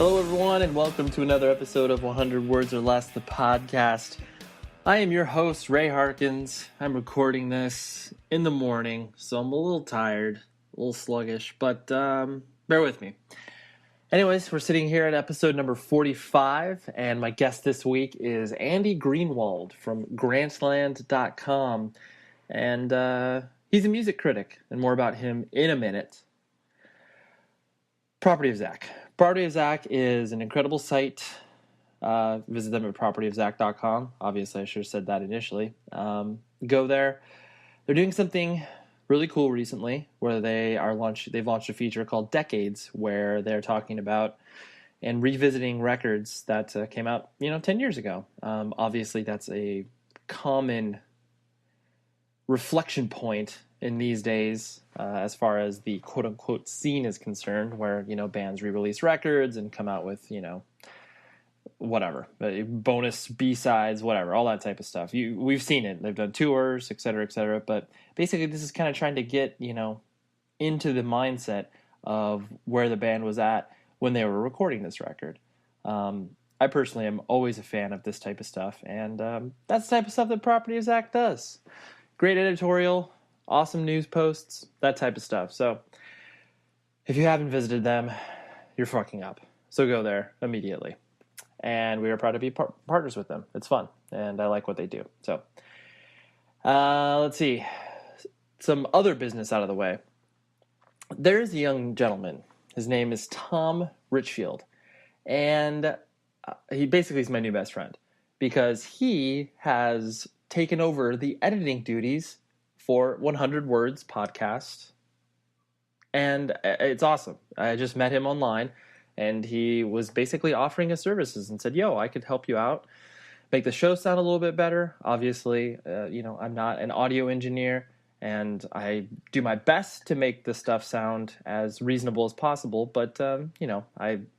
Hello, everyone, and welcome to another episode of 100 Words or Less, the podcast. I am your host, Ray Harkins. I'm recording this in the morning, so I'm a little tired, a little sluggish, but bear with me. Anyways, we're sitting here at episode number 45, and my guest this week is Andy Greenwald from Grantland.com, and he's a music critic, and more about him in a minute. Property of Zach. Property of Zach is an incredible site. Visit them at propertyofzach.com. Obviously, I should have said that initially. Go there. They're doing something really cool recently where they've launched a feature called Decades, where they're talking about and revisiting records that came out 10 years ago. Obviously, that's a common reflection point in these days as far as the quote-unquote scene is concerned, where bands re-release records and come out with whatever, bonus B-sides, whatever, all that type of stuff. We've seen it. They've done tours, et cetera, but basically this is kind of trying to get into the mindset of where the band was at when they were recording this record. I personally am always a fan of this type of stuff, and that's the type of stuff that Property of Zach does. Great editorial, awesome news posts, that type of stuff. So if you haven't visited them, you're fucking up. So go there immediately. And we are proud to be partners with them. It's fun, and I like what they do. So let's see. Some other business out of the way. There's a young gentleman. His name is Tom Richfield. And he basically is my new best friend, because he has taken over the editing duties for 100 Words podcast. And it's awesome. I just met him online, and he was basically offering his services and said, yo, I could help you out, make the show sound a little bit better. Obviously, I'm not an audio engineer, and I do my best to make the stuff sound as reasonable as possible. But, I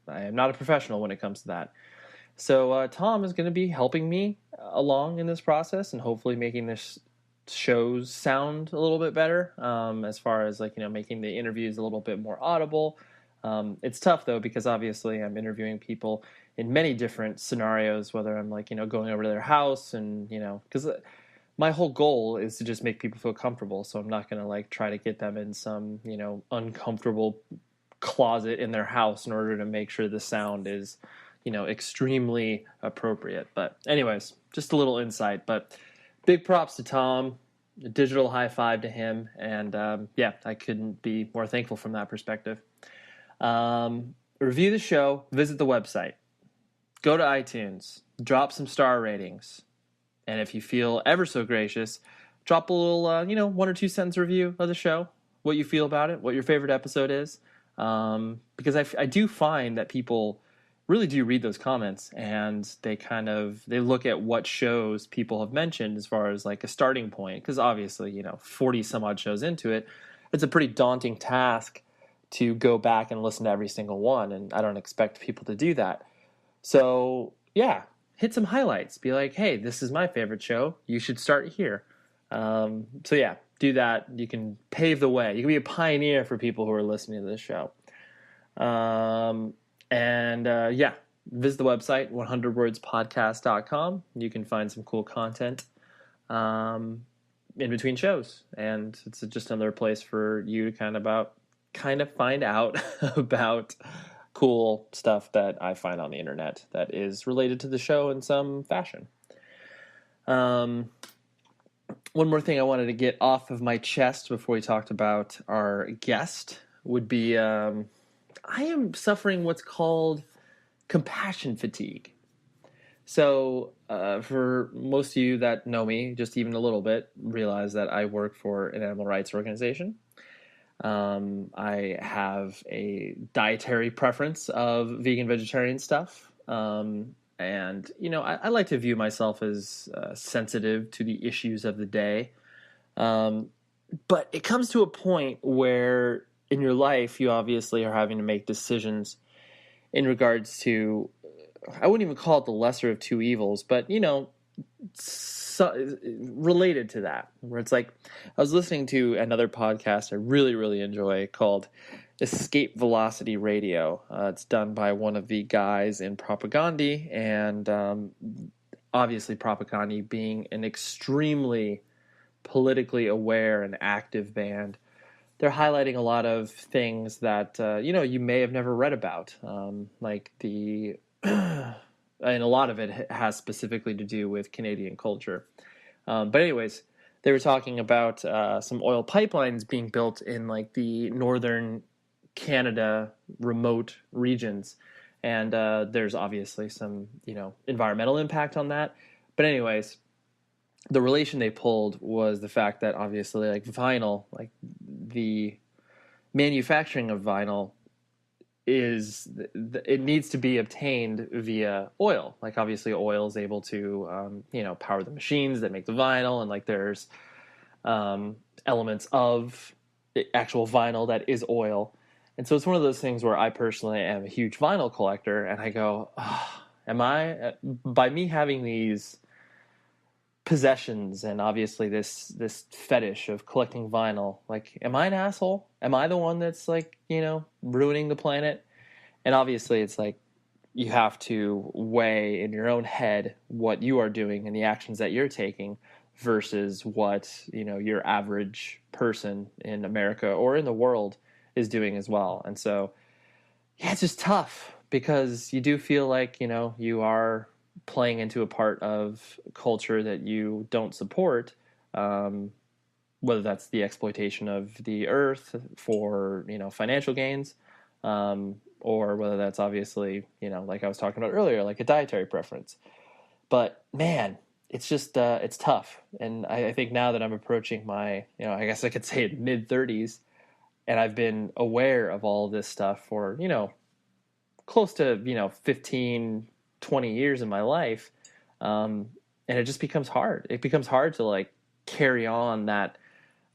am not a professional when it comes to that. So Tom is going to be helping me along in this process and hopefully making this shows sound a little bit better, as far as making the interviews a little bit more audible. It's tough though, because obviously I'm interviewing people in many different scenarios, whether I'm going over to their house and because my whole goal is to just make people feel comfortable. So I'm not going to try to get them in some uncomfortable closet in their house in order to make sure the sound is extremely appropriate. But anyways, just a little insight. But big props to Tom, a digital high five to him, and I couldn't be more thankful from that perspective. Review the show, visit the website, go to iTunes, drop some star ratings, and if you feel ever so gracious, drop a little 1 or 2 sentence review of the show, what you feel about it, what your favorite episode is, because I do find that people really do read those comments, and they look at what shows people have mentioned as far as a starting point, because obviously 40 some odd shows into it, it's a pretty daunting task to go back and listen to every single one, and I don't expect people to do that. So yeah, hit some highlights, be like, hey, this is my favorite show, you should start here. So yeah, do that. You can pave the way, you can be a pioneer for people who are listening to this show. Visit the website, 100wordspodcast.com. You can find some cool content in between shows. And it's just another place for you to kind of find out about cool stuff that I find on the internet that is related to the show in some fashion. One more thing I wanted to get off of my chest before we talked about our guest would be... I am suffering what's called compassion fatigue. So for most of you that know me, just even a little bit, realize that I work for an animal rights organization. I have a dietary preference of vegan, vegetarian stuff. And, I like to view myself as sensitive to the issues of the day. But it comes to a point where in your life, you obviously are having to make decisions in regards to, I wouldn't even call it the lesser of two evils, but, related to that, where it's I was listening to another podcast I really, really enjoy called escape velocity radio. It's done by one of the guys in Propagandhi, and obviously Propagandhi being an extremely politically aware and active band, they're highlighting a lot of things that you may have never read about, like the and a lot of it has specifically to do with Canadian culture. But anyways, they were talking about some oil pipelines being built in like the northern Canada remote regions, and there's obviously some environmental impact on that. But anyways, the relation they pulled was the fact that obviously like vinyl, like the manufacturing of vinyl it needs to be obtained via oil. Like obviously oil is able to power the machines that make the vinyl, and like there's elements of the actual vinyl that is oil. And so it's one of those things where I personally am a huge vinyl collector, and I go, by me having these possessions and obviously this fetish of collecting vinyl, like, am I an asshole? Am I the one that's like, ruining the planet? And obviously it's like you have to weigh in your own head what you are doing and the actions that you're taking versus what, your average person in America or in the world is doing as well. And so, yeah, it's just tough because you do feel like, you are playing into a part of culture that you don't support, whether that's the exploitation of the earth for, financial gains, or whether that's obviously, like I was talking about earlier, like a dietary preference. But man, it's just, it's tough. And I think now that I'm approaching my, I guess I could say mid-30s, and I've been aware of all this stuff for, close to, 15, 20 years in my life. And it just becomes hard. It becomes hard to like carry on that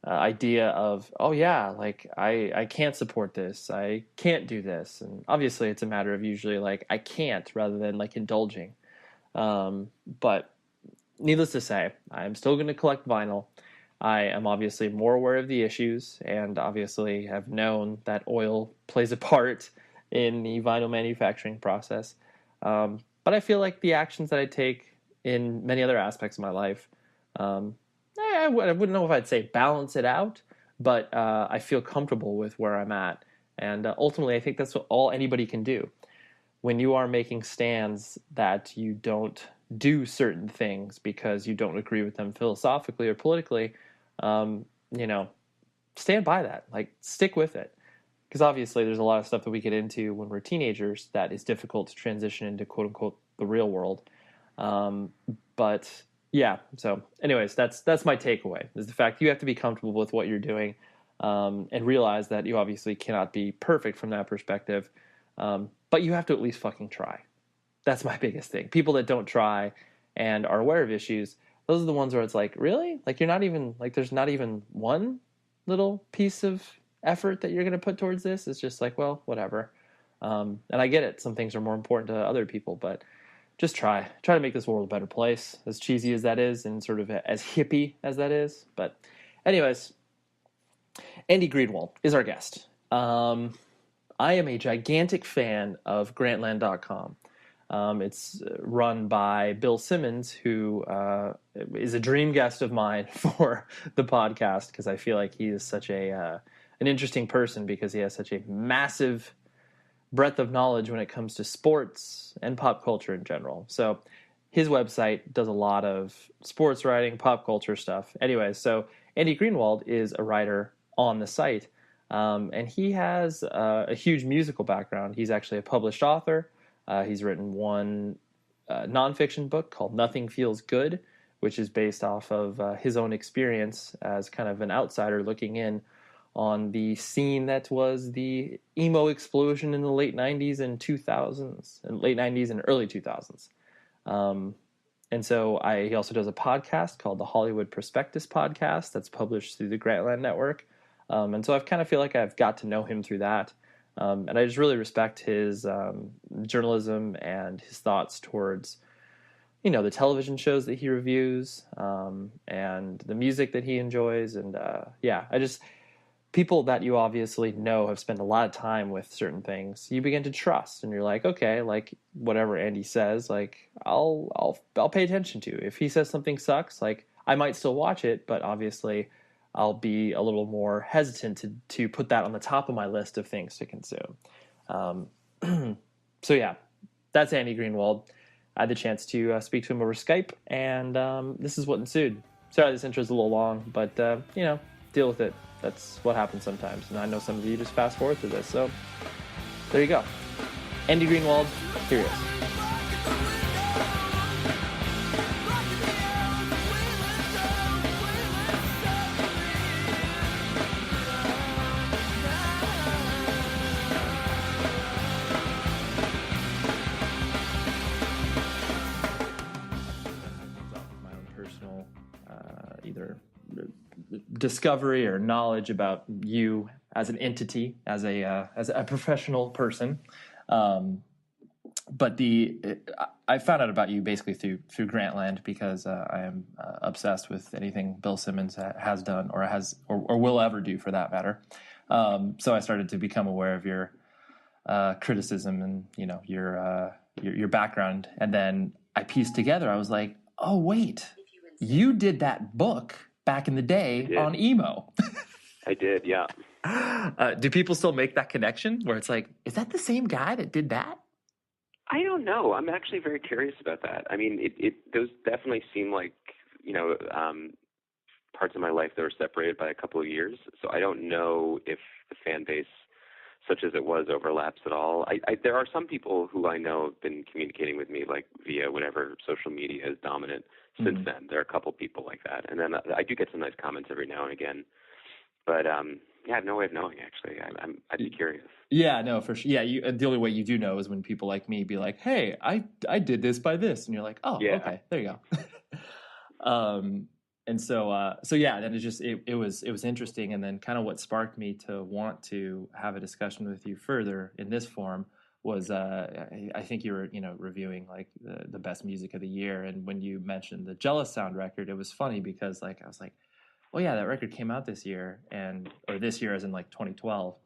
idea of, oh yeah, like I can't support this. I can't do this. And obviously it's a matter of usually like, I can't rather than like indulging. But needless to say, I'm still going to collect vinyl. I am obviously more aware of the issues and obviously have known that oil plays a part in the vinyl manufacturing process. But I feel like the actions that I take in many other aspects of my life, I wouldn't know if I'd say balance it out, but I feel comfortable with where I'm at. And ultimately, I think that's all anybody can do. When you are making stands that you don't do certain things because you don't agree with them philosophically or politically, stand by that. Like, stick with it. Because obviously there's a lot of stuff that we get into when we're teenagers that is difficult to transition into quote unquote the real world. But yeah, so anyways, that's my takeaway, is the fact you have to be comfortable with what you're doing, and realize that you obviously cannot be perfect from that perspective. But you have to at least fucking try. That's my biggest thing. People that don't try and are aware of issues, those are the ones where it's like, really? Like, you're not even, like, there's not even one little piece of effort that you're going to put towards this. It's just like, well, whatever. And I get it. Some things are more important to other people, but just try to make this world a better place, as cheesy as that is and sort of as hippie as that is. But anyways, Andy Greenwald is our guest. I am a gigantic fan of Grantland.com. It's run by Bill Simmons, who is a dream guest of mine for the podcast, because I feel like he is such an interesting person, because he has such a massive breadth of knowledge when it comes to sports and pop culture in general. So his website does a lot of sports writing, pop culture stuff. Anyway, so Andy Greenwald is a writer on the site, and he has a huge musical background. He's actually a published author. He's written one nonfiction book called Nothing Feels Good, which is based off of his own experience as kind of an outsider looking in on the scene that was the emo explosion in the late 90s and 2000s, and late 90s and early 2000s. And so he also does a podcast called the Hollywood Prospectus Podcast that's published through the Grantland Network. And so I kind of feel like I've got to know him through that. And I just really respect his journalism and his thoughts towards, the television shows that he reviews, and the music that he enjoys. And people that you obviously know have spent a lot of time with certain things, you begin to trust, and you're like, okay, like whatever Andy says, like I'll pay attention to. If he says something sucks, like I might still watch it, but obviously I'll be a little more hesitant to put that on the top of my list of things to consume. Um, so yeah, that's Andy Greenwald. I had the chance to speak to him over Skype, and this is what ensued. Sorry, this intro is a little long, but deal with it. That's what happens sometimes, and I know some of you just fast forward through this. So there you go. Andy Greenwald, here he is. Either discovery or knowledge about you as an entity, as a professional person. But I found out about you basically through Grantland, because I am obsessed with anything Bill Simmons has done or will ever do, for that matter. So I started to become aware of your criticism and your background, and then I pieced together. I was like, oh wait, you did that book back in the day on emo. I did, yeah. Do people still make that connection where it's like, is that the same guy that did that? I don't know. I'm actually very curious about that. I mean, those definitely seem like, parts of my life that were separated by a couple of years. So I don't know if the fan base, such as it was, overlaps at all. There are some people who I know have been communicating with me, like via whatever social media is dominant since then. There are a couple people like that. And then I do get some nice comments every now and again. But I have no way of knowing, actually. I'd be curious. Yeah, no, for sure. Yeah, the only way you do know is when people like me be like, hey, I did this by this. And you're like, oh, yeah. Okay, there you go. And so yeah, then it was interesting. And then kind of what sparked me to want to have a discussion with you further in this form was I think you were reviewing like the best music of the year, and when you mentioned the Jealous Sound record, it was funny because like I was like, oh yeah, that record came out this year, or this year as in like 2012,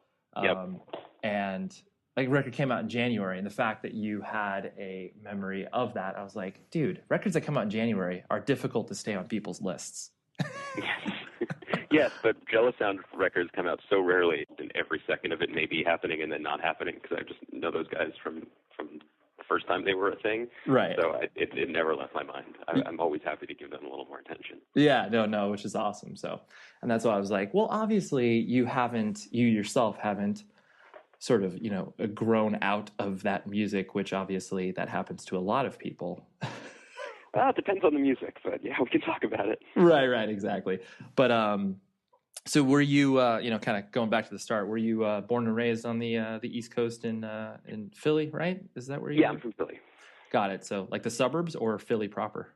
and like record came out in January, and the fact that you had a memory of that, I was like, dude, records that come out in January are difficult to stay on people's lists. Yes, but Jealous Sound records come out so rarely, and every second of it may be happening and then not happening, because I just know those guys from the first time they were a thing. Right. So it never left my mind. I'm always happy to give them a little more attention. Yeah, no, which is awesome. So, and that's why I was like, well, obviously you yourself haven't sort of, grown out of that music, which obviously that happens to a lot of people. Well, it depends on the music, but yeah, we can talk about it. Right, exactly. But so were you, kind of going back to the start, were you born and raised on the East Coast in Philly, right? Is that where you? Yeah, I'm from Philly. Got it. So like the suburbs or Philly proper?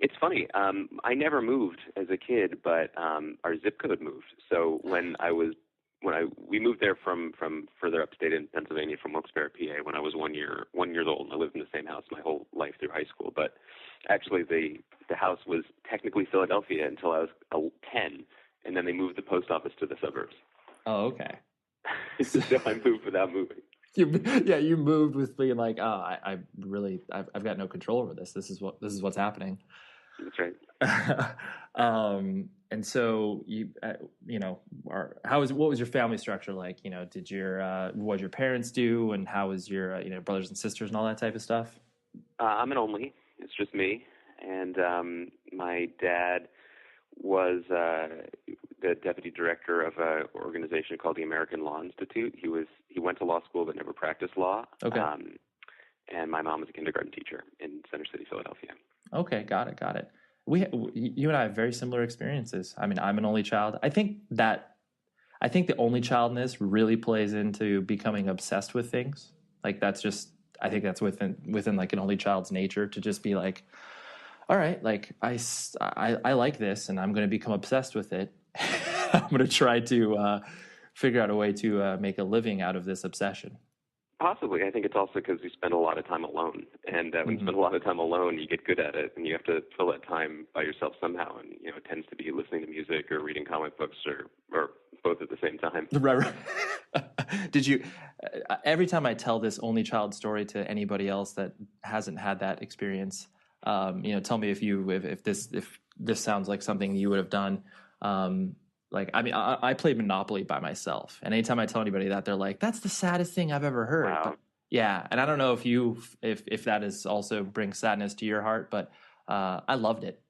It's funny. I never moved as a kid, but our zip code moved. So we moved there from further upstate in Pennsylvania, from Wilkes-Barre, PA, when I was 1 year old. I lived in the same house my whole life through high school. But actually, the house was technically Philadelphia until I was 10, and then they moved the post office to the suburbs. Oh, okay. So I moved without moving. You moved with being like, oh, I've got no control over this. This is what's happening. That's right. And so what was your family structure like? What did your parents do, and how was your brothers and sisters and all that type of stuff? I'm an only. It's just me, and my dad was the deputy director of an organization called the American Law Institute. He went to law school but never practiced law. Okay. And my mom was a kindergarten teacher in Center City, Philadelphia. Okay, got it. You and I have very similar experiences. I mean, I'm an only child. I think the only childness really plays into becoming obsessed with things. Like I think that's within like an only child's nature to just be like, all right, like I like this, and I'm going to become obsessed with it. I'm going to try to figure out a way to make a living out of this obsession. Possibly. I think it's also because we spend a lot of time alone. And when you spend a lot of time alone, you get good at it, and you have to fill that time by yourself somehow. And, it tends to be listening to music or reading comic books or both at the same time. Right. Did you? Every time I tell this only child story to anybody else that hasn't had that experience, tell me if this sounds like something you would have done. I played Monopoly by myself, and anytime I tell anybody that, they're like, "That's the saddest thing I've ever heard." Wow. But, yeah, and I don't know if that is also brings sadness to your heart, but I loved it.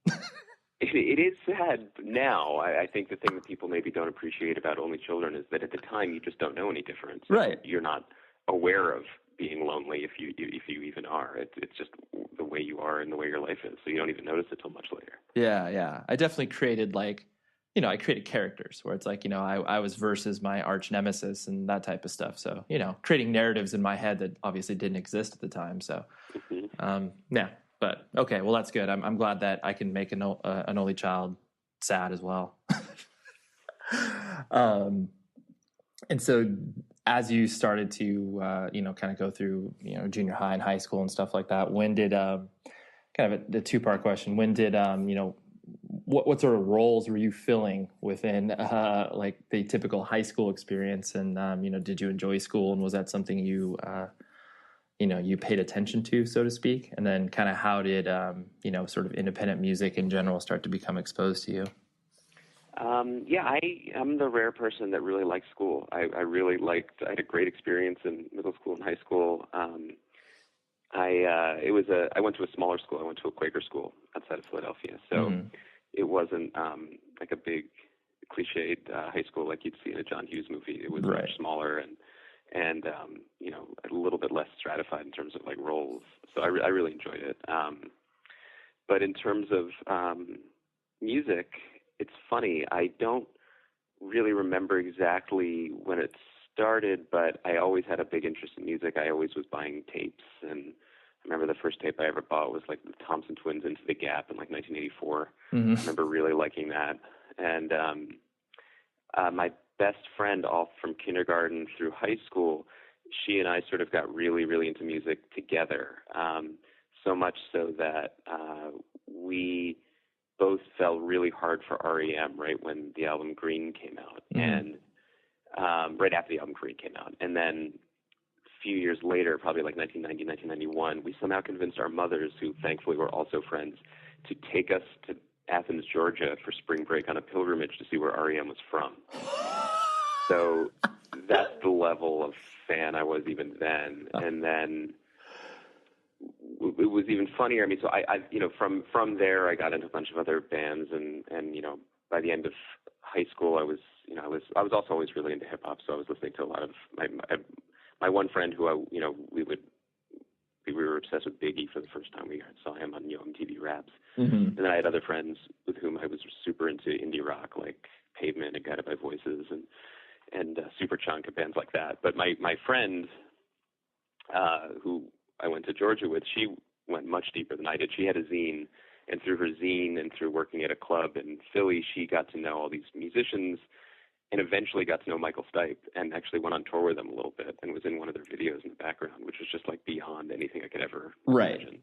It is sad now. I think the thing that people maybe don't appreciate about only children is that at the time you just don't know any difference. Right. You're not aware of being lonely if you even are. It's just the way you are and the way your life is. So you don't even notice it till much later. Yeah. I definitely created I created characters where it's like, I was versus my arch nemesis and that type of stuff. So, creating narratives in my head that obviously didn't exist at the time. So, yeah. But okay, well that's good. I'm glad that I can make an only child sad as well. And so as you started to kind of go through junior high and high school and stuff like that, when did kind of the two-part question? When did what sort of roles were you filling within like the typical high school experience? And did you enjoy school, and was that something you you paid attention to, so to speak? And then kind of how did, sort of independent music in general start to become exposed to you? I'm the rare person that really liked school. I had a great experience in middle school and high school. I went to a smaller school. I went to a Quaker school outside of Philadelphia. So it wasn't like a big cliched high school like you'd see in a John Hughes movie. It was much smaller and a little bit less stratified in terms of like roles. So I really enjoyed it. But in terms of music, it's funny. I don't really remember exactly when it started, but I always had a big interest in music. I always was buying tapes, and I remember the first tape I ever bought was like the Thompson Twins' Into the Gap in like 1984. I remember really liking that. And my best friend all from kindergarten through high school, she and I sort of got really, really into music together. So much so that we both fell really hard for REM right when the album Green came out, and right after the album Green came out. And then a few years later, probably like 1990, 1991, we somehow convinced our mothers, who thankfully were also friends, to take us to Athens, Georgia for spring break on a pilgrimage to see where REM was from. So that's the level of fan I was even then. And then it was even funnier. I mean, so I from there I got into a bunch of other bands, and by the end of high school I was also always really into hip hop. So I was listening to a lot of my one friend who we were obsessed with Biggie for the first time. We saw him on MTV Raps. And then I had other friends with whom I was super into indie rock, like Pavement and Guided by Voices and Superchunk and bands like that. But my friend who I went to Georgia with, she went much deeper than I did. She had a zine, and through her zine and through working at a club in Philly, she got to know all these musicians and eventually got to know Michael Stipe and actually went on tour with them a little bit and was in one of their videos in the background, which was just like beyond anything I could ever imagine.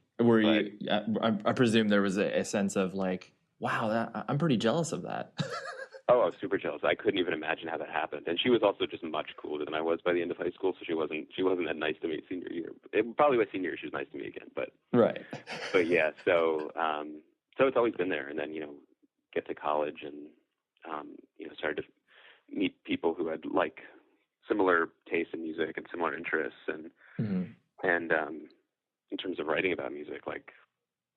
I presume there was a sense of like, wow, I'm pretty jealous of that. Oh, I was super jealous. I couldn't even imagine how that happened. And she was also just much cooler than I was by the end of high school, so she wasn't that nice to me senior year. Probably by senior year she was nice to me again, but yeah. So it's always been there. And then get to college and started to meet people who had like similar tastes in music and similar interests, and in terms of writing about music, like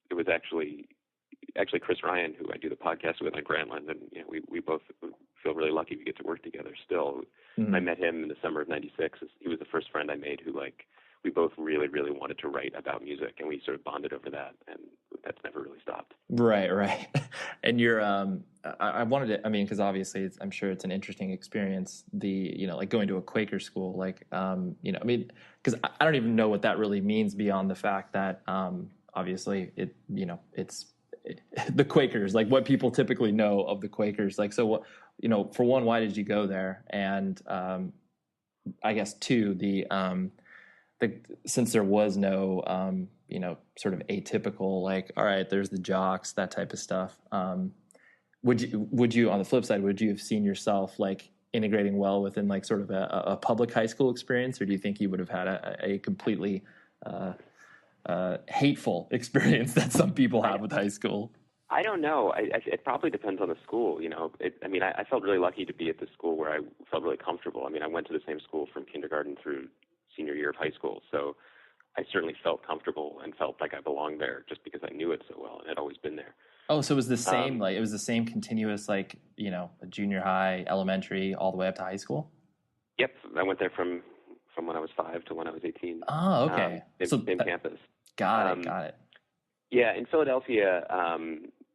it was actually Chris Ryan, who I do the podcast with on Grantland, and we both feel really lucky we get to work together still. I met him in the summer of '96. He was the first friend I made who we both really, really wanted to write about music, and we sort of bonded over that, and that's never really stopped. Right. And you're, I wanted to, I mean, because obviously I'm sure it's an interesting experience, like going to a Quaker school, like, I mean, because I don't even know what that really means beyond the fact that, obviously it's the Quakers, like what people typically know of the Quakers. Like, so what, for one, why did you go there? And, I guess two, since there was no, sort of atypical, like, all right, there's the jocks, that type of stuff. Would you, on the flip side, would you have seen yourself like integrating well within like sort of a public high school experience, or do you think you would have had a completely hateful experience that some people have with high school? I don't know. It probably depends on the school. I felt really lucky to be at the school where I felt really comfortable. I mean, I went to the same school from kindergarten through senior year of high school, so I certainly felt comfortable and felt like I belonged there just because I knew it so well and had always been there. Oh, so it was the same, like it was the same continuous, like, junior high, elementary, all the way up to high school? Yep, I went there from when I was 5 to when I was 18. Oh, okay. Same campus. Got it. Yeah, in Philadelphia,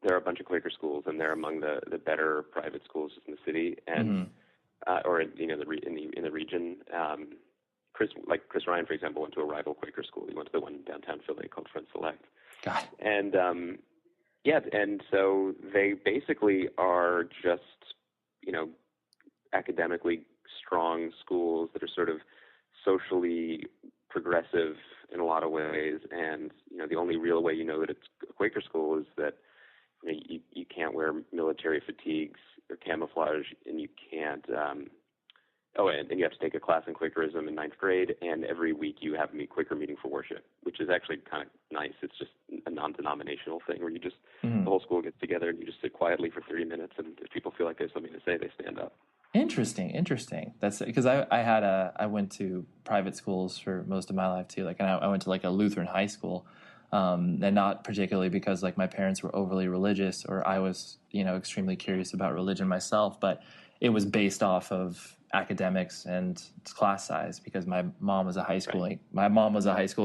there are a bunch of Quaker schools, and they're among the better private schools in the city, and or in the region. Chris Ryan, for example, went to a rival Quaker school. He went to the one in downtown Philly called Front Select. Got it. And and so they basically are just academically strong schools that are sort of socially progressive in a lot of ways, and the only real way that it's a Quaker school is that you can't wear military fatigues or camouflage, and you can't. And you have to take a class in Quakerism in 9th grade, and every week you have a Quaker meeting for worship, which is actually kind of nice. It's just a non-denominational thing where you just the whole school gets together and you just sit quietly for 30 minutes, and if people feel like they have something to say, they stand up. Interesting. That's because I went to private schools for most of my life too. Like, and I went to like a Lutheran high school, and not particularly because like my parents were overly religious or I was extremely curious about religion myself, but it was based off of academics and class size because my mom was a high school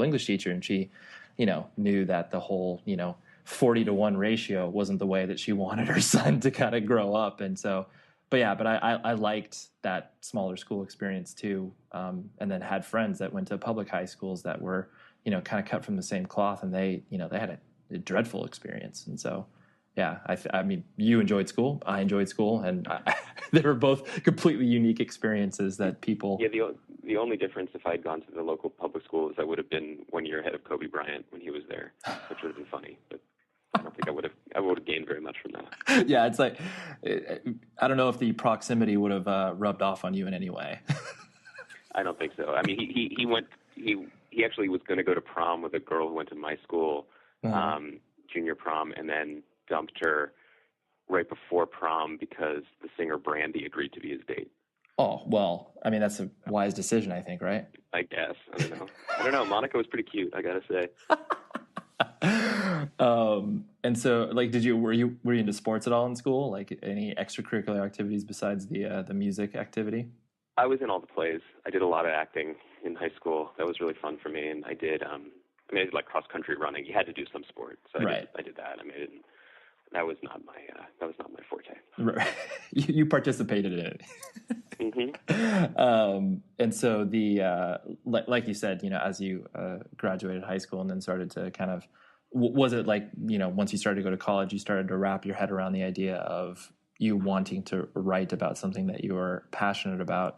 English teacher, and she knew that the whole 40-to-1 ratio wasn't the way that she wanted her son to kind of grow up. And so but I liked that smaller school experience too, and then had friends that went to public high schools that were kind of cut from the same cloth, and they had a dreadful experience. And so yeah, I mean, you enjoyed school, I enjoyed school, and they were both completely unique experiences that people. Yeah, the only difference if I'd gone to the local public school is I would have been 1 year ahead of Kobe Bryant when he was there, which would have been funny, but I don't think I would have gained very much from that. Yeah, it's like I don't know if the proximity would have rubbed off on you in any way. I don't think so. I mean, he actually was going to go to prom with a girl who went to my school, junior prom, and then dumped her right before prom because the singer Brandy agreed to be his date. Oh, well, I mean, that's a wise decision, I think, right? I guess. I don't know. Monica was pretty cute, I gotta say. And so, like, were you into sports at all in school? Like, any extracurricular activities besides the music activity? I was in all the plays. I did a lot of acting in high school. That was really fun for me. And I did like cross country running. You had to do some sport, so I did that. That was not my forte. Right. You participated in it. Mm-hmm. And so like you said, as you graduated high school and then started to kind of, was it like, once you started to go to college, you started to wrap your head around the idea of you wanting to write about something that you were passionate about?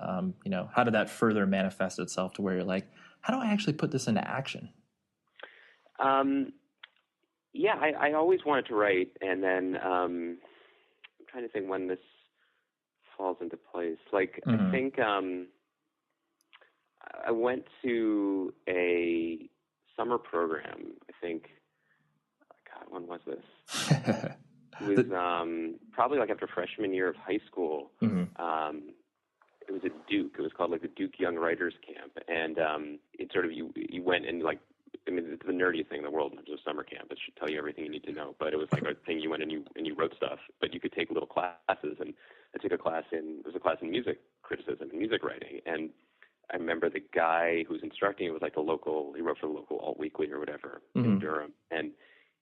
How did that further manifest itself to where you're like, how do I actually put this into action? Yeah, I always wanted to write, and then I'm trying to think when this falls into place. Like, I think I went to a summer program. I think, God, when was this? It was probably like after freshman year of high school. It was at Duke. It was called like the Duke Young Writers Camp, and it sort of you went and like. I mean, it's the nerdiest thing in the world in terms of summer camp. It should tell you everything you need to know. But it was like a thing you went and you wrote stuff. But you could take little classes, and I took a class in music criticism and music writing. And I remember the guy who was instructing it was like he wrote for the local Alt Weekly or whatever in Durham. And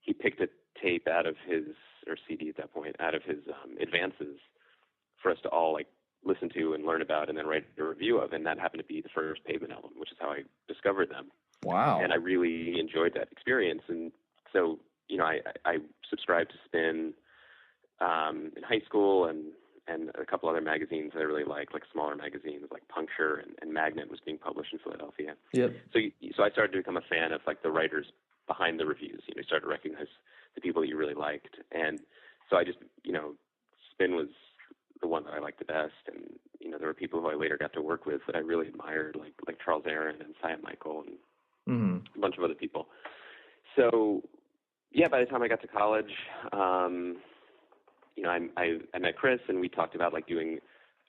he picked a tape out of his, or CD at that point, out of his advances for us to all like listen to and learn about and then write a review of. And that happened to be the first Pavement album, which is how I discovered them. Wow. And I really enjoyed that experience. And so, I subscribed to Spin in high school and a couple other magazines that I really liked, like smaller magazines like Puncture and Magnet was being published in Philadelphia. Yep. So I started to become a fan of like the writers behind the reviews. You started to recognize the people that you really liked. And so I just, Spin was the one that I liked the best. And, there were people who I later got to work with that I really admired, like Charles Aaron and Cy Michael and a bunch of other people. So, yeah, by the time I got to college, I met Chris, and we talked about like doing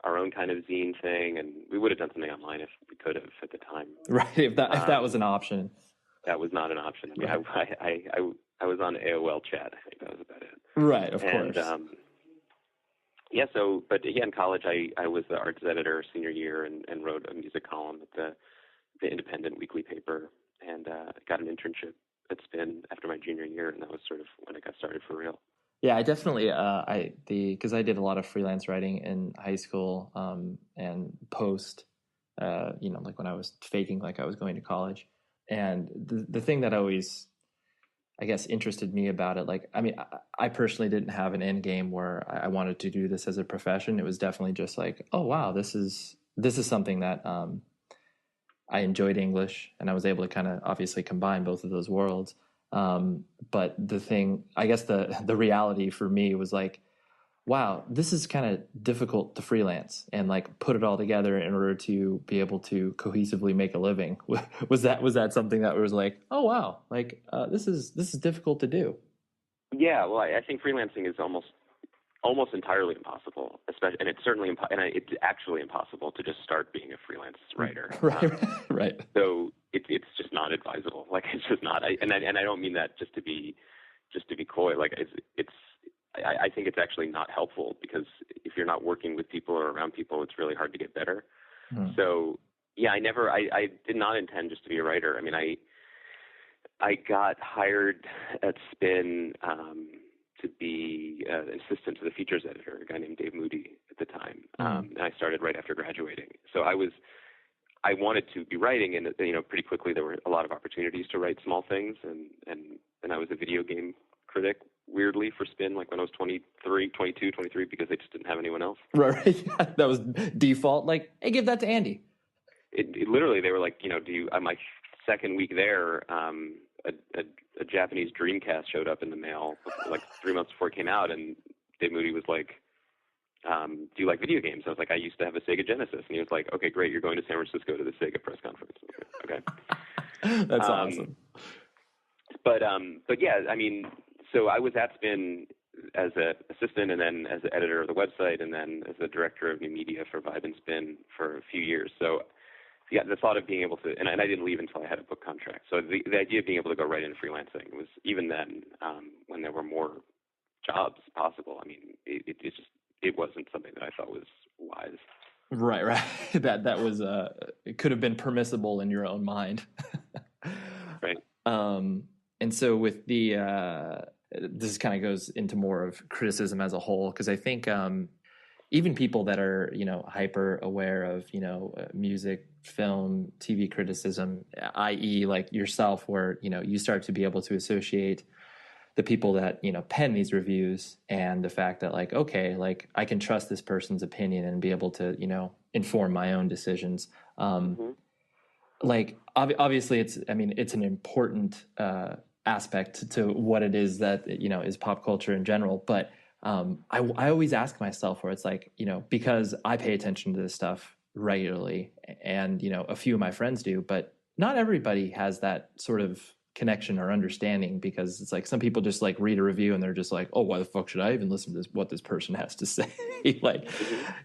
our own kind of zine thing, and we would have done something online if we could have at the time. Right, if that was an option. That was not an option. I mean, right. I was on AOL chat. I think that was about it. Right, of course. Yeah, so, but yeah, in college, I was the arts editor senior year and wrote a music column at the Independent weekly paper, and got an internship at Spin after my junior year, and that was sort of when I got started for real. Yeah, I definitely, because I did a lot of freelance writing in high school, and post, like when I was faking like I was going to college. And the thing that always, I guess, interested me about it, like, I mean, I personally didn't have an end game where I wanted to do this as a profession. It was definitely just like, oh, wow, this is something that I enjoyed English, and I was able to kind of obviously combine both of those worlds. But the thing, I guess the reality for me was like, wow, this is kind of difficult to freelance and like put it all together in order to be able to cohesively make a living. Was that something that was like, oh wow, like this is difficult to do? Yeah, well, I think freelancing is almost entirely impossible, especially, and it's certainly it's actually impossible to just start being a freelance writer. Right. So it's just not advisable. Like, it's just not. And I don't mean that just to be coy. Like, I think it's actually not helpful, because if you're not working with people or around people, it's really hard to get better. So yeah, I did not intend just to be a writer. I mean, I got hired at Spin to be an assistant to the features editor, a guy named Dave Moody at the time. And I started right after graduating. So I wanted to be writing, and pretty quickly there were a lot of opportunities to write small things, and I was a video game critic, weirdly, for Spin, like when I was 22, 23, because they just didn't have anyone else. Right. Yeah, that was default. Like, hey, give that to Andy. It literally, they were like, my second week there, a Japanese Dreamcast showed up in the mail like 3 months before it came out, and Dave Moody was like, do you like video games? I was like, I used to have a Sega Genesis. And he was like, okay, great, you're going to San Francisco to the Sega press conference. Okay. That's awesome. But yeah, I mean, so I was at Spin as an assistant, and then as the editor of the website, and then as the director of new media for Vibe and Spin for a few years. So yeah, the thought of being able to, and I didn't leave until I had a book contract. So the idea of being able to go right into freelancing was, even then, when there were more jobs possible, I mean, it wasn't something that I thought was wise. Right. That was it could have been permissible in your own mind. Right. And so with this kind of goes into more of criticism as a whole, because I think even people that are, hyper aware of, music, film, TV criticism, i.e. like yourself, where, you start to be able to associate the people that, pen these reviews, and the fact that like, okay, like I can trust this person's opinion and be able to, inform my own decisions. Like obviously it's an important aspect to what it is that, is pop culture in general. But I always ask myself, where it's like, because I pay attention to this stuff regularly, and, a few of my friends do, but not everybody has that sort of connection or understanding, because it's like some people just like read a review and they're just like, oh, why the fuck should I even listen to what this person has to say? Like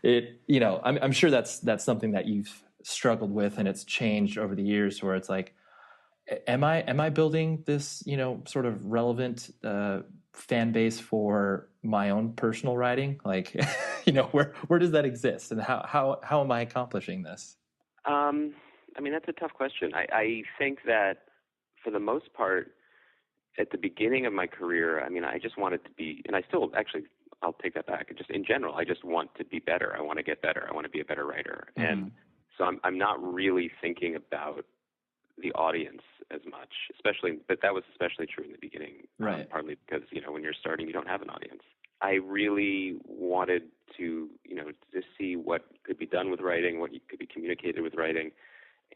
it, I'm sure that's something that you've struggled with, and it's changed over the years, where it's like, am I building this, sort of relevant fan base for my own personal writing? Like, where does that exist, and how am I accomplishing this? I mean, that's a tough question. I think that for the most part, at the beginning of my career, I mean, I just wanted to be, and I still actually, I'll take that back. Just in general, I just want to be better. I want to get better. I want to be a better writer. And so I'm not really thinking about the audience as much, but that was especially true in the beginning, right? Partly because, when you're starting, you don't have an audience. I really wanted to, to see what could be done with writing, what could be communicated with writing.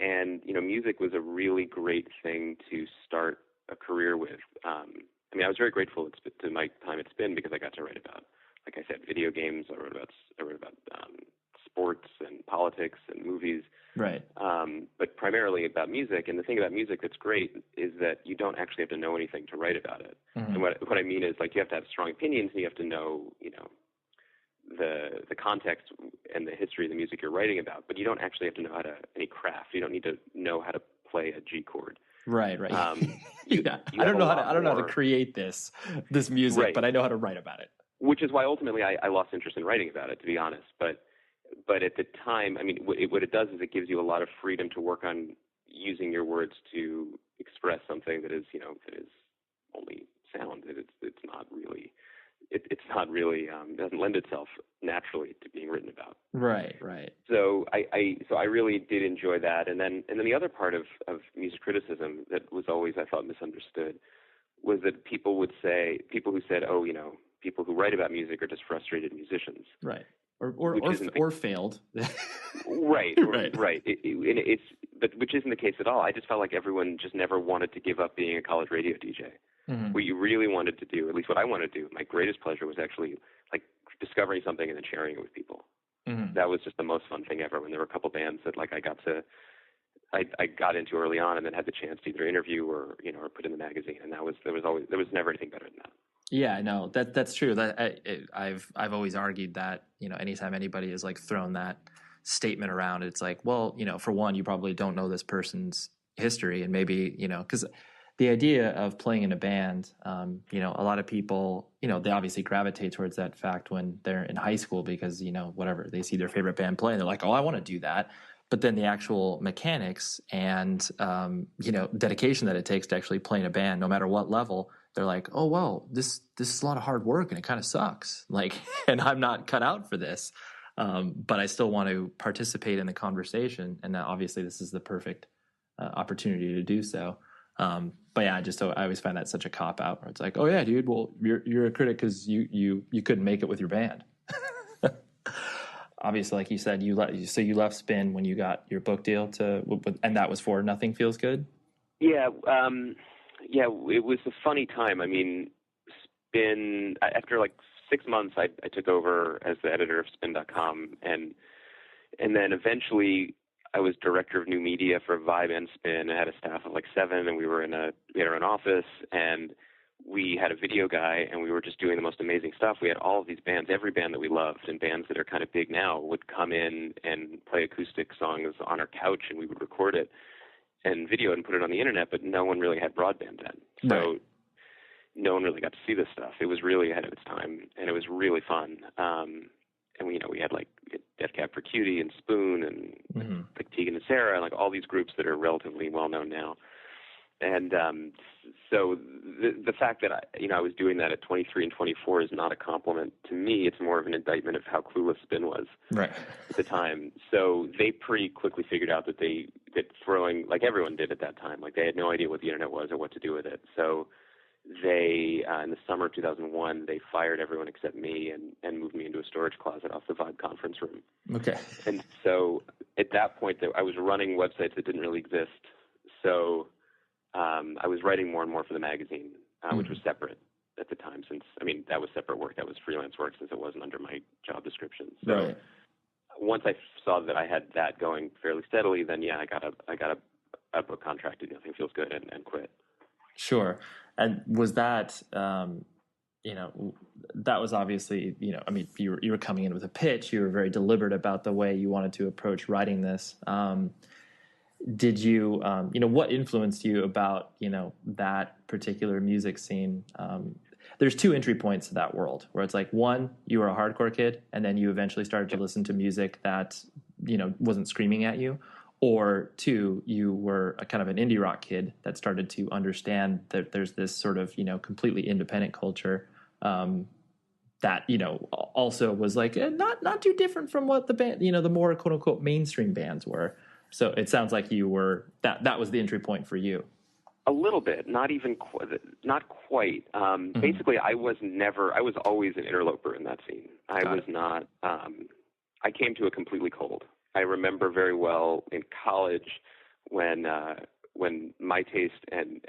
And, music was a really great thing to start a career with. I mean, I was very grateful to my time at Spin, because I got to write about, like I said, video games. I wrote about sports and politics and movies, Right. but primarily about music. And the thing about music that's great is that you don't actually have to know anything to write about it. Mm-hmm. And what I mean is, like, you have to have strong opinions, and you have to know, the context and the history of the music you're writing about, but you don't actually have to know any craft. You don't need to know how to play a G chord. Right. You I don't know how to more create this music, right. but I know how to write about it. Which is why ultimately I lost interest in writing about it, to be honest. But at the time, I mean, what it does is it gives you a lot of freedom to work on using your words to express something that is only sound. It's not really. It's not really doesn't lend itself naturally to being written about. Right. So I really did enjoy that, and then the other part of music criticism that was always, I thought, misunderstood was that people who said, oh, people who write about music are just frustrated musicians. Right. Or failed. Right. But which isn't the case at all. I just felt like everyone just never wanted to give up being a college radio DJ. Mm-hmm. What you really wanted to do, at least what I wanted to do, my greatest pleasure was actually like discovering something and then sharing it with people. Mm-hmm. That was just the most fun thing ever. When there were a couple bands that I got into early on, and then had the chance to either interview or put in the magazine, and there was never anything better than that. Yeah, no, that's true. I've always argued that anytime anybody has thrown that statement around, it's like, well, for one, you probably don't know this person's history, and maybe because the idea of playing in a band, a lot of people, they obviously gravitate towards that fact when they're in high school because whatever, they see their favorite band play and they're like, oh, I want to do that. But then the actual mechanics and dedication that it takes to actually play in a band, no matter what level, they're like, oh well, this is a lot of hard work and it kind of sucks. And I'm not cut out for this, but I still want to participate in the conversation. And obviously, this is the perfect opportunity to do so. But yeah, I always find that such a cop out where it's like, oh yeah, dude, well you're a critic because you couldn't make it with your band. Obviously, like you said, you left Spin when you got your book deal and that was for Nothing Feels Good. Yeah, it was a funny time. I mean, Spin, after 6 months, I took over as the editor of Spin.com, and then eventually I was director of new media for Vibe and Spin. I had a staff of 7, and we had our own office, and we had a video guy, and we were just doing the most amazing stuff. We had all of these bands, every band that we loved, and bands that are kind of big now would come in and play acoustic songs on our couch, and we would record it and video it and put it on the internet, but no one really had broadband then. So right. No one really got to see this stuff. It was really ahead of its time, and it was really fun. And we had Death Cab for Cutie and Spoon and mm-hmm. Tegan and Sarah, and all these groups that are relatively well known now. And so the fact that I was doing that at 23 and 24 is not a compliment to me. It's more of an indictment of how clueless Spin was right. at the time. So they pretty quickly figured out that throwing, like everyone did at that time, they had no idea what the internet was or what to do with it. So they, in the summer of 2001, they fired everyone except me and moved me into a storage closet off the Vibe conference room. Okay. And so at that point, I was running websites that didn't really exist. So I was writing more and more for the magazine, which was separate at the time, since, that was separate work. That was freelance work since it wasn't under my job description. So right. Once I saw that I had that going fairly steadily, then I got a book contract at Nothing Feels Good and quit. Sure. And was that, that was obviously, you were coming in with a pitch. You were very deliberate about the way you wanted to approach writing this. Did you, what influenced you about, that particular music scene? There's two entry points to that world where it's one, you were a hardcore kid, and then you eventually started to listen to music that, wasn't screaming at you. Or two, you were a kind of an indie rock kid that started to understand that there's this sort of, completely independent culture that, also was not too different from what the band, the more quote unquote mainstream bands were. So it sounds like you were, that was the entry point for you. A little bit, not quite. Mm-hmm. Basically, I was always an interloper in that scene. I came to it completely cold. I remember very well in college when my taste and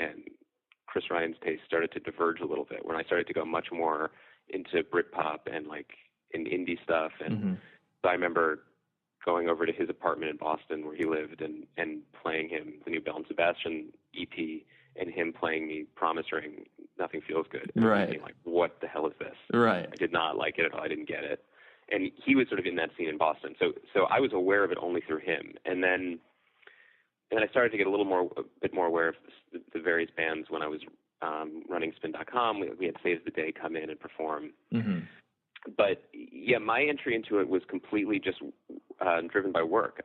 Chris Ryan's taste started to diverge a little bit, when I started to go much more into Britpop and in indie stuff. And mm-hmm. so I remember going over to his apartment in Boston where he lived and playing him the new Belle and Sebastian EP and him playing me Promise Ring, Nothing Feels Good. And right. being like, what the hell is this? Right. I did not like it at all. I didn't get it. And he was sort of in that scene in Boston. So I was aware of it only through him. And then I started to get a bit more aware of the various bands when I was running spin.com. We had Saves the Day come in and perform. Mm-hmm. But yeah, my entry into it was completely just driven by work.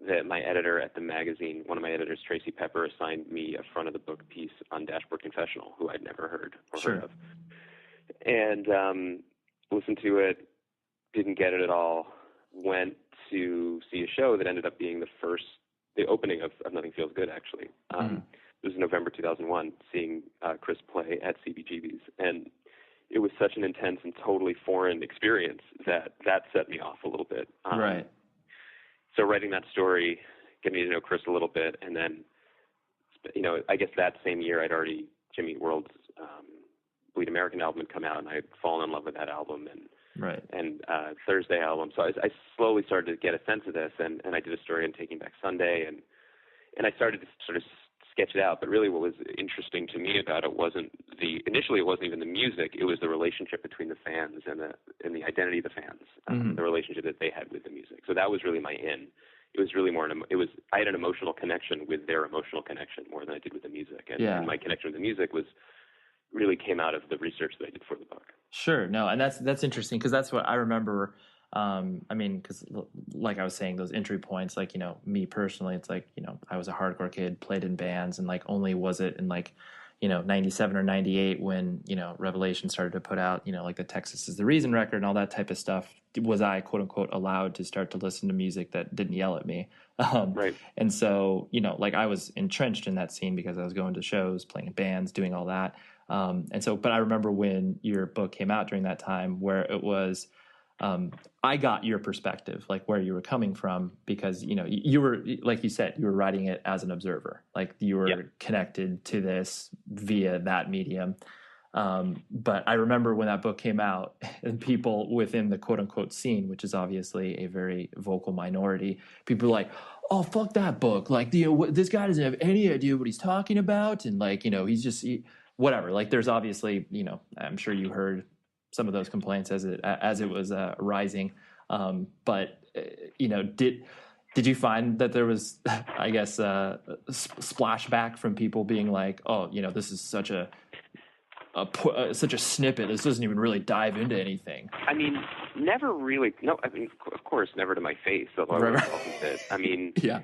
That my editor at the magazine, one of my editors, Tracy Pepper, assigned me a front of the book piece on Dashboard Confessional, who I'd never heard of, and listened to it. Didn't get it at all. Went to see a show that ended up being the opening of Nothing Feels Good, actually. It was November 2001, seeing Chris play at CBGB's, and it was such an intense and totally foreign experience that set me off a little bit. Right. So writing that story, getting to know Chris a little bit, and then, I guess that same year I'd already, Jimmy Eat World's Bleed American album had come out, and I had fallen in love with that album and Thursday album. So I slowly started to get a sense of this, and I did a story on Taking Back Sunday, and I started to sort of sketch it out. But really what was interesting to me about it initially it wasn't even the music, it was the relationship between the fans and the identity of the fans, the relationship that they had with the music. So that was really my in. It was really I had an emotional connection with their emotional connection more than I did with the music. And my connection with the music really came out of the research that I did for the book. Sure. No, and that's interesting because that's what I remember. Because like I was saying, those entry points, like, me personally, it's like, I was a hardcore kid, played in bands, and like only was it in like, 97 or 98 when, Revelation started to put out, like the Texas is the Reason record and all that type of stuff, was I, quote unquote, allowed to start to listen to music that didn't yell at me. Right. And so, like I was entrenched in that scene because I was going to shows, playing in bands, doing all that. But I remember when your book came out during that time where it was, I got your perspective, like where you were coming from, because, you were, like you said, you were writing it as an observer, like you were connected to this via that medium. But I remember when that book came out and people within the quote unquote scene, which is obviously a very vocal minority, people were like, oh, fuck that book. Like, this guy doesn't have any idea what he's talking about. And like, he's just whatever. Like there's obviously, I'm sure you heard some of those complaints as it was rising. But did you find that there was, I guess, splashback from people being like, oh, this is such a snippet. This doesn't even really dive into anything. I mean, never really. No, I mean, of course, never to my face, although I was involved with it. I mean, yeah.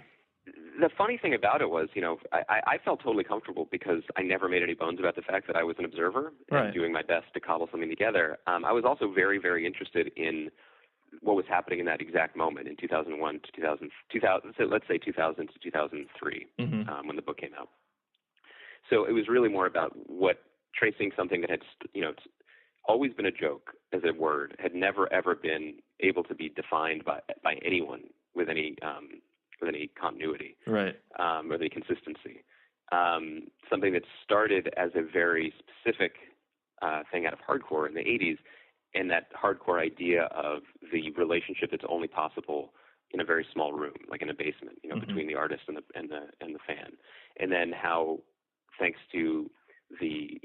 The funny thing about it was, I felt totally comfortable because I never made any bones about the fact that I was an observer and doing my best to cobble something together. I was also very, very interested in what was happening in that exact moment in 2001 to 2000, so let's say 2000 to 2003, when the book came out. So it was really more about tracing something that had, always been a joke as a word, had never ever been able to be defined by anyone with any continuity, right, or any consistency. Something that started as a very specific thing out of hardcore in the 80s, and that hardcore idea of the relationship that's only possible in a very small room, like in a basement, between the artist and the fan, and then how, thanks to the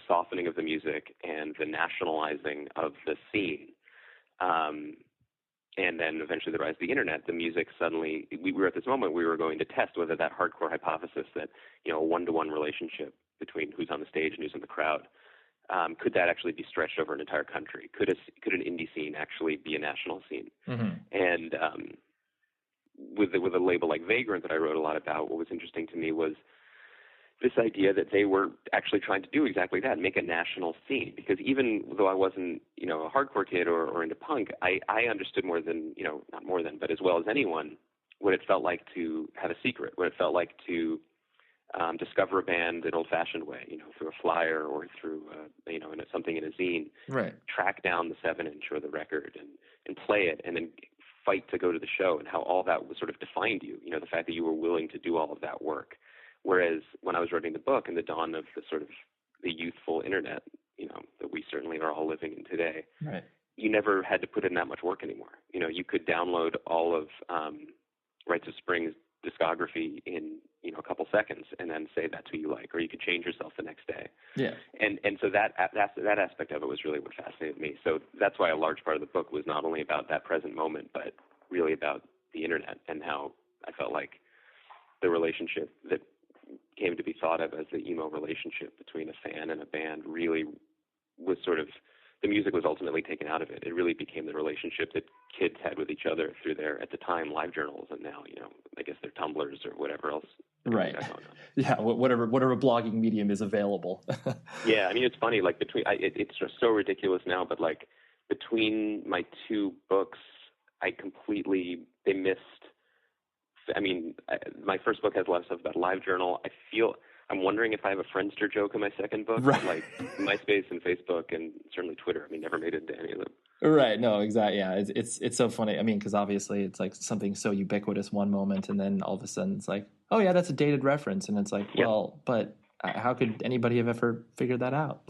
softening of the music and the nationalizing of the scene, and then eventually the rise of the internet, the music suddenly, we were at this moment, we were going to test whether that hardcore hypothesis that, a one-to-one relationship between who's on the stage and who's in the crowd, could that actually be stretched over an entire country? Could an indie scene actually be a national scene? And with a label like Vagrant that I wrote a lot about, what was interesting to me was this idea that they were actually trying to do exactly that, make a national scene. Because even though I wasn't, a hardcore kid or into punk, I understood more than, not more than, but as well as anyone, what it felt like to have a secret, what it felt like to discover a band an old-fashioned way, through a flyer or through, something in a zine, right? Track down the 7-inch or the record and play it, and then fight to go to the show, and how all that was sort of defined you. The fact that you were willing to do all of that work. Whereas when I was writing the book in the dawn of the sort of the youthful internet, that we certainly are all living in today, right, you never had to put in that much work anymore. You could download all of Rites of Spring's discography in a couple seconds and then say that's who you like, or you could change yourself the next day. Yeah. And so that aspect of it was really what fascinated me. So that's why a large part of the book was not only about that present moment, but really about the internet and how I felt like the relationship that came to be thought of as the emo relationship between a fan and a band really was sort of, the music was ultimately taken out of it. It really became the relationship that kids had with each other through their, at the time, live journals, and now, I guess their Tumblrs or whatever else. Right. Yeah. Whatever blogging medium is available. Yeah. I mean, it's funny, like it's just so ridiculous now, but like between my two books, they missed, my first book has a lot of stuff about live journal. I'm wondering if I have a Friendster joke in my second book, right. Like MySpace and Facebook and certainly Twitter. Never made it into any of them. Right. No, exactly. Yeah. It's so funny. Because obviously it's like something so ubiquitous one moment, and then all of a sudden it's like, oh yeah, that's a dated reference. And it's like, yep. Well, but how could anybody have ever figured that out?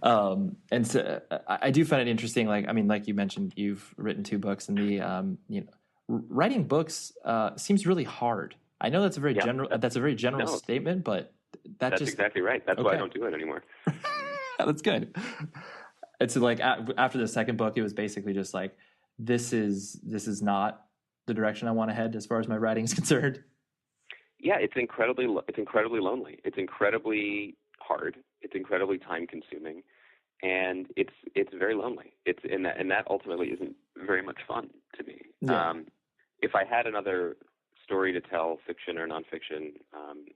And so I do find it interesting. Like you mentioned, you've written 2 books, and the, writing books seems really hard. I know that's a very general statement, but that's exactly right. That's why I don't do it anymore. That's good. It's like after the second book, it was basically just like, this is not the direction I want to head as far as my writing is concerned. Yeah, it's incredibly lonely. It's incredibly hard. It's incredibly time consuming, and it's very lonely. And that ultimately isn't very much fun to me. Yeah. If I had another story to tell, fiction or nonfiction,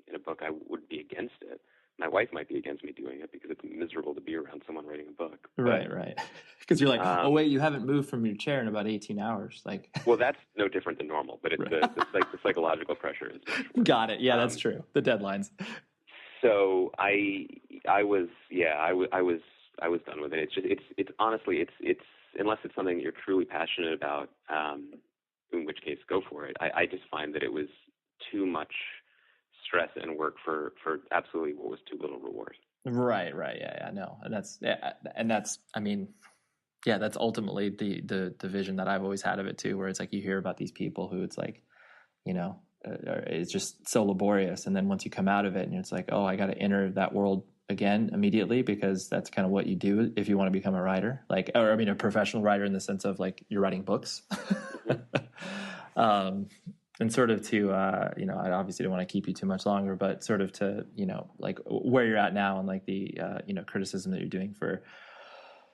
in a book, I would be against it. My wife might be against me doing it because it's miserable to be around someone writing a book. Right. Because you're like, oh wait, you haven't moved from your chair in about 18 hours. Like, well, that's no different than normal, but it's the psychological pressure is much worse. Got it. Yeah, that's true. The deadlines. So I was done with it. It's honestly, it's unless it's something you're truly passionate about, in which case go for it. I just find that it was too much stress and work for absolutely what was too little reward. Right. Yeah. No. And that's that's ultimately the vision that I've always had of it too, where it's like, you hear about these people who it's like, it's just so laborious. And then once you come out of it and it's like, oh, I got to enter that world again immediately, because that's kind of what you do if you want to become a writer, a professional writer in the sense of like you're writing books. And sort of to, I obviously don't want to keep you too much longer, but sort of to, like where you're at now and like the, criticism that you're doing for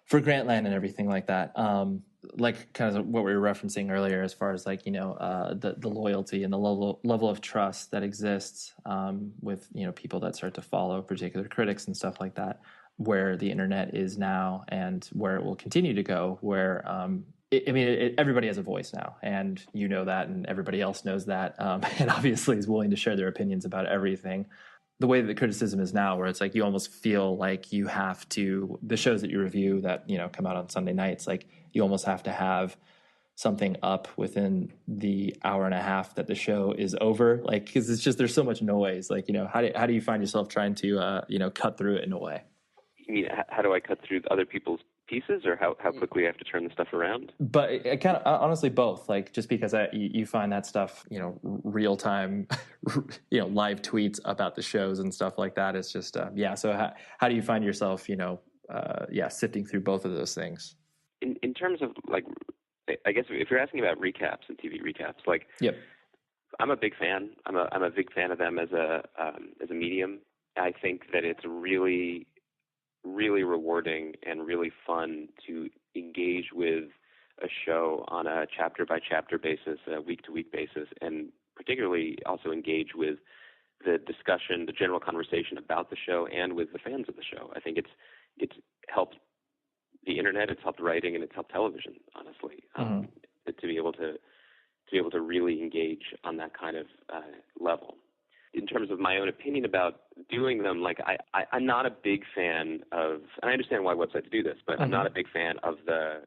Grantland and everything like that. Like kind of what we were referencing earlier, as far as like, the loyalty and the level of trust that exists, with, people that start to follow particular critics and stuff like that, where the internet is now and where it will continue to go, where, everybody has a voice now, and that, and everybody else knows that, and obviously is willing to share their opinions about everything. The way that the criticism is now, where it's like you almost feel like you have to, the shows that you review that come out on Sunday nights, like you almost have to have something up within the hour and a half that the show is over, like, because it's just, there's so much noise. Like, how do you find yourself trying to cut through it in a way? You mean, how do I cut through other people's pieces, or how quickly I have to turn the stuff around? But it kind of, honestly, both. Like, just because you find that stuff, real time, live tweets about the shows and stuff like that. It's just, So how do you find yourself, sifting through both of those things? In terms of like, I guess if you're asking about recaps and TV recaps, like, yep, I'm a big fan. I'm a big fan of them as a medium. I think that it's really, really rewarding and really fun to engage with a show on a chapter by chapter basis, a week to week basis, and particularly also engage with the discussion, the general conversation about the show, and with the fans of the show. I think it's helped the internet, it's helped writing, and it's helped television, honestly, to be able to really engage on that kind of level. In terms of my own opinion about doing them, like I'm not a big fan of, and I understand why websites do this, but I'm not a big fan of the